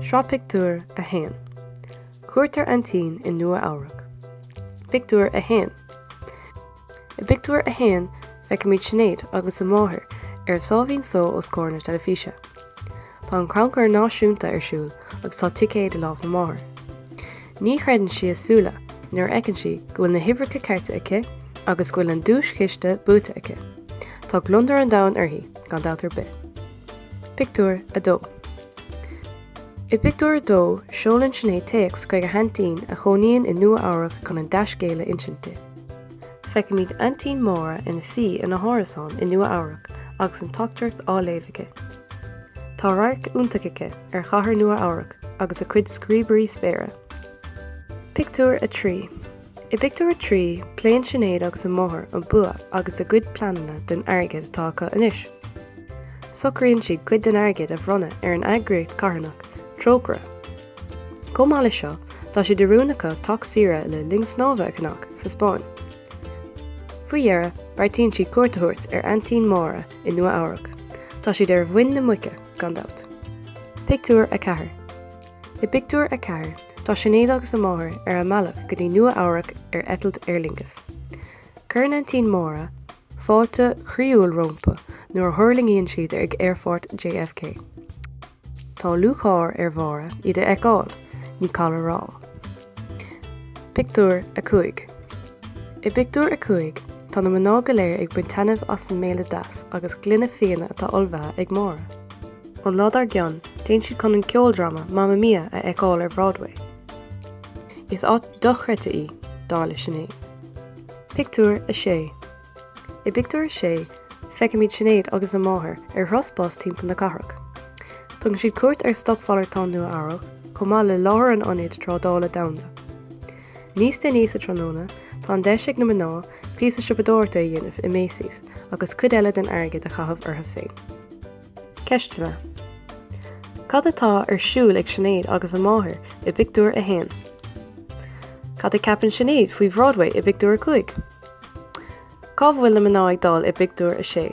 Sraith Pictiúr a hain. Cuairt Aintín in Nua Eabhrac. Pictiúr a hain. I pictiúr a hain feicimid snéad agus an máthair sábhíonn só os cóir na telefíse. Tá an crancar náisiúnta siúl agus tá ticéad lámh na máthair. Ní chreideann si asúla nuair eicinn si go bhfuil na hibhreacha ceirte aici agus go bhfuil an dúis ciste buta aici. Tá glundar an domhan uirthi gan d'altar bith. Pictiúr a dó. I pictiúr a dó seolann snéad téacs chuig a Aintín a choníonn in Nua Eabhrac chun an deiscéile insinte. Feicimid Aintín móra ina si in na hárasán in Nua Eabhrac agus an tugtairt áléimhice. Tá rairc úntaice ar chathair Nua Eabhrac agus a cuid scríbairí spéire. Pictiúr a trí. I pictiúr a trí pléann snéad agus an máthair an bua agus a cuid planana den airgid atá acu anois. Socraíonn siad cuid den airgid a bhronna ar an eagraíocht carnach, trógra. Chomh maith seo, tá siad de rúnacha tach sira le linksnábha achanach sa Spáin. Faoi dhearr, beartaíonn siad cuairteoirt ar Aintín móra in Nua Eabhrac. Tá siad ar bhuin na muice gan dabhta. Pictiúr a ceathair. I pictiúr a ceathair, tá snéad agus an máthair ar a mealach go dtí Nua Eabhrac ar eitilt Aer Lingus. Cuireann Aintín móra fáilte chriúil rompa nuair thuirlingíonn siad ag airfort JFK. Tá lúchár ar bhara iad a eicáil, ní cála rá. Pictiúr a chuaig. I pictiúr a chuaig, tá na mná go léir ag buin tainmh as an méle das agus glunne féine atá olbhethe ag móra. An lád ar gceann, déann siad chun an ceoldrama Mamma Mia a eicáil ar Broadway. Is áit dochreite í dála snéad. Pictiúr a sé. I pictiúr a sé, feicimid snéad agus an máthair ar throsbás timpeall na Cathrach. Tugann siad cuairt ar stopfallar tá Nua Eabhrac, chomh maith le láthair an ionad trádála damhna. Níos de níos a tróna, tá an deisig na mná píosa sipadóirta a dhéanamh i Macy's agus cuid eile den airgid a chathamh ortha féin. Ceistena. Cad atá ar siúl ag snéad agus an máthair i pictiúr a hain? Cad a ceapann snéad faoi Broadway i pictiúr a chuaig? Cá bhfuil na mná ag dal i pictiúr a sé?